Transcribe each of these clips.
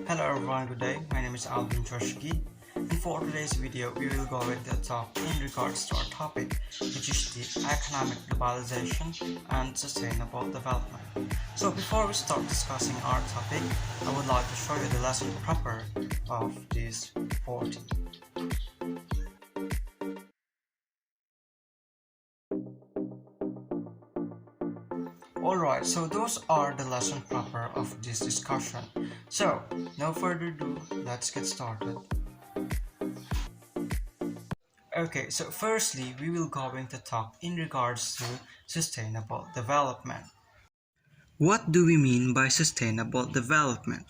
Hello everyone, good day. My name is Alvin Joshgi, and for today's video, we will go with the talk in regards to our topic, which is the economic globalization and sustainable development. So before we start discussing our topic, I would like to show you the lesson proper of this 40. Alright, so those are the lesson proper of this discussion. So, no further ado, let's get started. Okay, so firstly, we will going to talk in regards to sustainable development. What do we mean by sustainable development?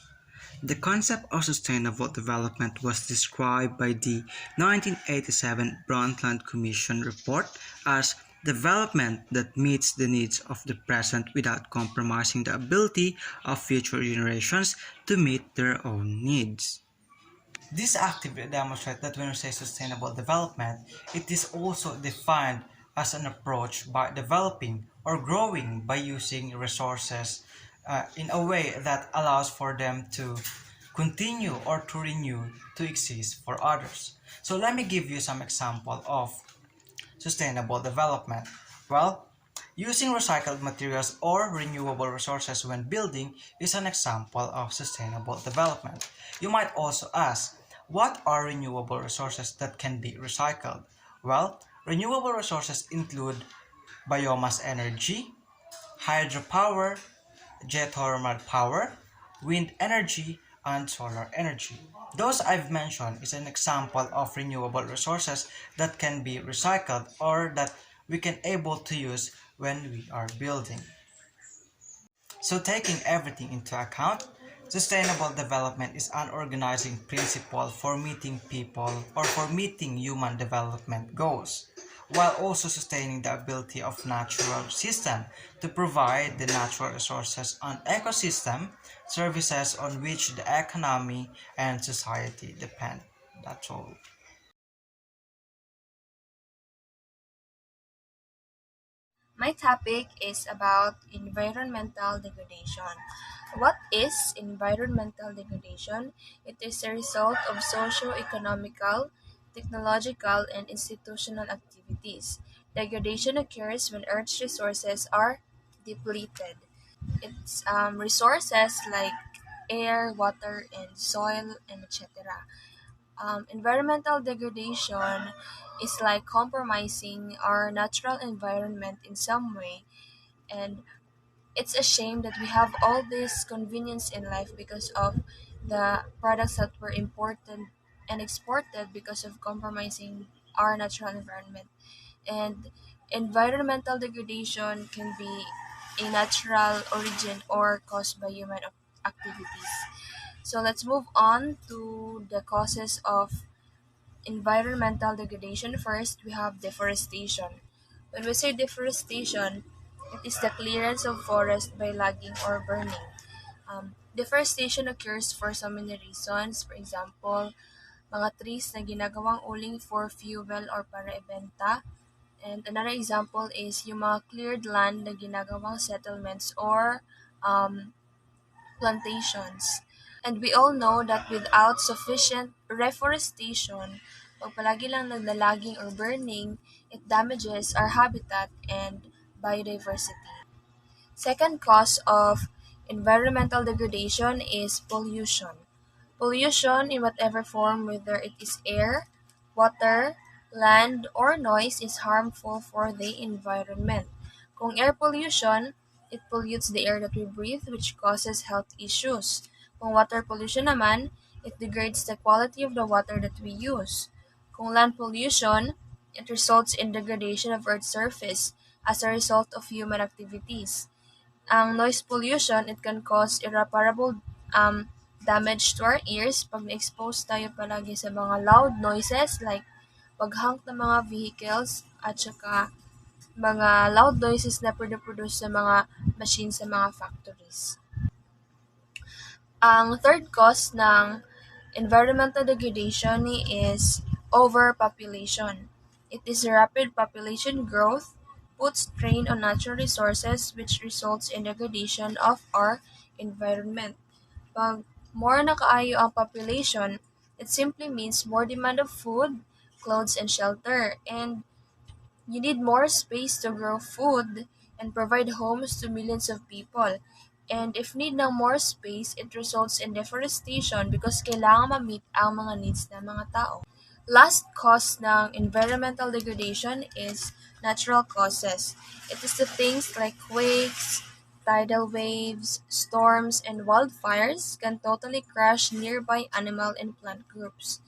The concept of sustainable development was described by the 1987 Brundtland Commission report as development that meets the needs of the present without compromising the ability of future generations to meet their own needs. This actively demonstrates that when we say sustainable development, it is also defined as an approach by developing or growing by using resources in a way that allows for them to continue or to renew to exist for others. So let me give you some example of sustainable development. Well, using recycled materials or renewable resources when building is an example of sustainable development. You might also ask, what are renewable resources that can be recycled? Well, renewable resources include biomass energy, hydropower, geothermal power, wind energy, and solar energy. Those I've mentioned is an example of renewable resources that can be recycled or that we can able to use when we are building. So taking everything into account, sustainable development is an organizing principle for meeting people or for meeting human development goals, while also sustaining the ability of natural system to provide the natural resources and ecosystem services on which the economy and society depend. That's all. My topic is about environmental degradation. What is environmental degradation? It is a result of socio-economical, technological, and institutional activities. Degradation occurs when Earth's resources are depleted. It's resources like air, water, and soil, and etc. Environmental degradation is like compromising our natural environment in some way, and it's a shame that we have all this convenience in life because of the products that were imported and exported because of compromising our natural environment. And environmental degradation can be a natural origin or caused by human activities. So let's move on to the causes of environmental degradation. First, we have deforestation. When we say deforestation, it is the clearance of forest by logging or burning. Deforestation occurs for so many reasons. For example, mga trees na ginagawang uling for fuel or para ibenta. And another example is yung mga cleared land na ginagawang settlements or plantations. And we all know that without sufficient reforestation, pag palagi lang naglalaging or burning, it damages our habitat and biodiversity. Second cause of environmental degradation is pollution. Pollution in whatever form, whether it is air, water, land, or noise, is harmful for the environment. Kung air pollution, it pollutes the air that we breathe, which causes health issues. Kung water pollution naman, it degrades the quality of the water that we use. Kung land pollution, it results in degradation of Earth's surface as a result of human activities. Ang noise pollution, it can cause irreparable damage to our ears pag na-expose tayo palagi sa mga loud noises like paghonk ng mga vehicles at saka mga loud noises na produce sa mga machines sa mga factories. Ang third cause ng environmental degradation is overpopulation. It is rapid population growth puts strain on natural resources which results in degradation of our environment. Pag more na kaayo ang population, it simply means more demand of food, clothes, and shelter. And you need more space to grow food and provide homes to millions of people. And if need ng more space, it results in deforestation because kailangan ma-meet ang mga needs ng mga tao. Last cause ng environmental degradation is natural causes. It is the things like quakes, tidal waves, storms, and wildfires can totally crash nearby animal and plant groups.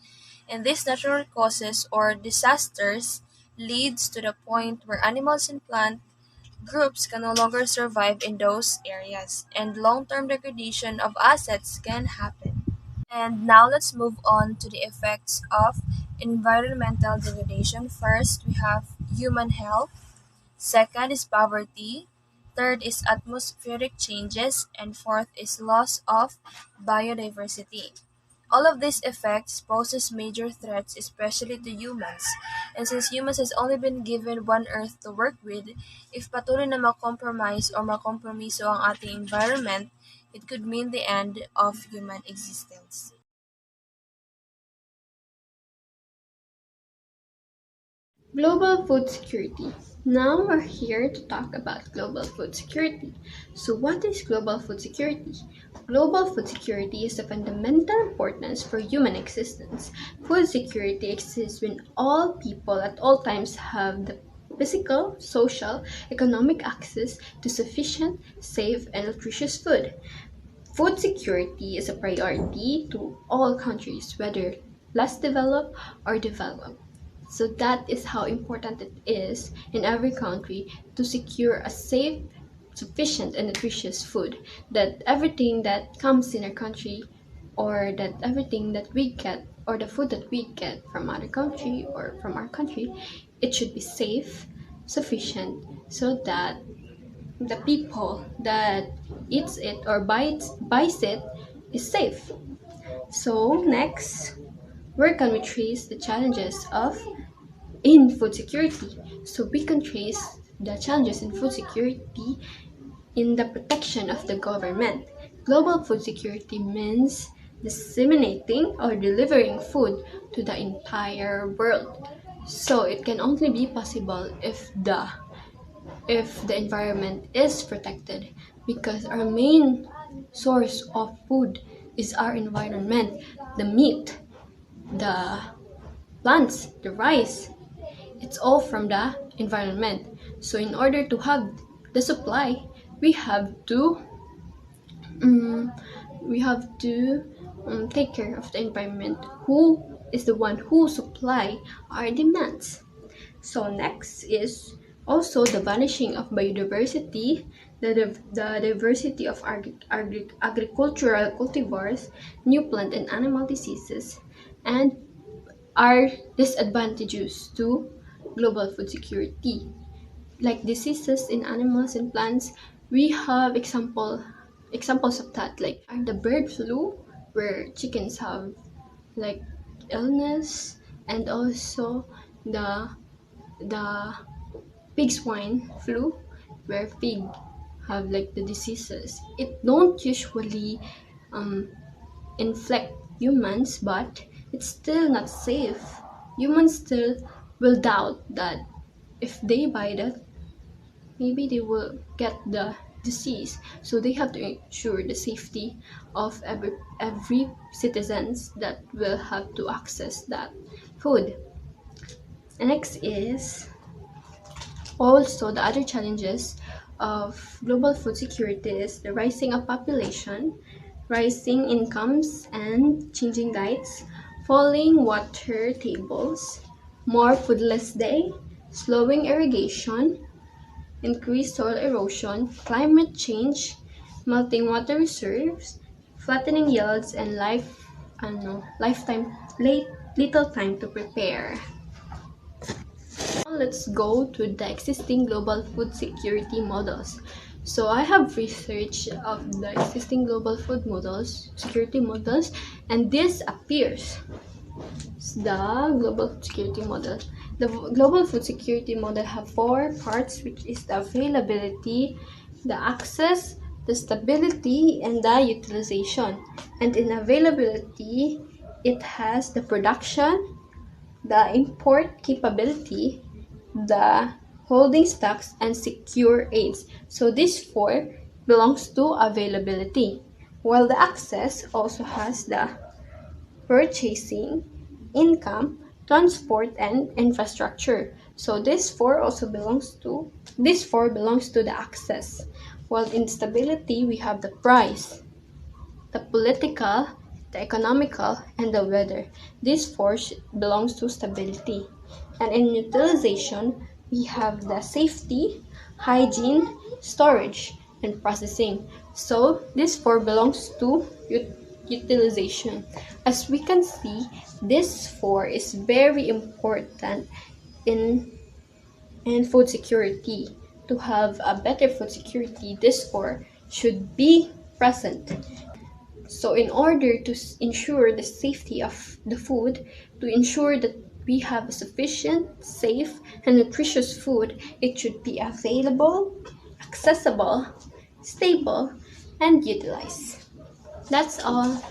And these natural causes or disasters leads to the point where animals and plant groups can no longer survive in those areas, and long-term degradation of assets can happen. And now let's move on to the effects of environmental degradation. First, we have human health. Second is poverty. Third is atmospheric changes. And fourth is loss of biodiversity. All of these effects poses major threats especially to humans. And since humans has only been given one earth to work with, if patuloy na makompromise or makompromiso ang ating environment, it could mean the end of human existence. Global food security. Now we're here to talk about global food security. So, what is global food security? Global food security is of fundamental importance for human existence. Food security exists when all people at all times have the physical, social, economic access to sufficient, safe, and nutritious food. Food security is a priority to all countries, whether less developed or developed. So that is how important it is in every country to secure a safe, sufficient, and nutritious food. That everything that comes in our country, or that everything that we get, or the food that we get from other country or from our country, it should be safe, sufficient, so that the people that eats it or buys it is safe. So next, where can we trace the challenges of in food security? So we can trace the challenges in food security in the protection of the government. Global food security means disseminating or delivering food to the entire world. So it can only be possible if the environment is protected, because our main source of food is our environment, the meat, the plants, the rice, it's all from the environment. So in order to have the supply, we have to um, take care of the environment, who is the one who supply our demands. So next is also the vanishing of biodiversity, the diversity of agricultural cultivars, new plant and animal diseases, and are disadvantages to global food security. Like diseases in animals and plants, we have examples of that, like the bird flu, where chickens have like illness, and also the the pig swine flu, where pig have like the diseases. It don't usually um, infect humans, but it's still not safe. Humans still will doubt that if they buy that, maybe they will get the disease. So they have to ensure the safety of every citizens that will have to access that food. And next is also the other challenges of global food security is the rising of population, rising incomes and changing diets, falling water tables, more foodless day, slowing irrigation, increased soil erosion, climate change, melting water reserves, flattening yields, and little time to prepare. Now let's go to the existing global food security models. So I have research of the existing global food models, security models, and this appears the global food security model. The global food security model have four parts, which is the availability, the access, the stability and the utilization. And in availability, it has the production, the import capability, the holding stocks, and secure aids. So this four belongs to availability, while the access also has the purchasing, income, transport, and infrastructure. So this four belongs to the access. While in stability we have the price, the political, the economical, and the weather. This force belongs to stability. And in utilization, we have the safety, hygiene, storage, and processing. So this four belongs to utilization. As we can see, this four is very important in food security. To have a better food security, this four should be present. So, in order to ensure the safety of the food, to ensure that we have a sufficient, safe, and nutritious food, it should be available, accessible, stable, and utilized. That's all.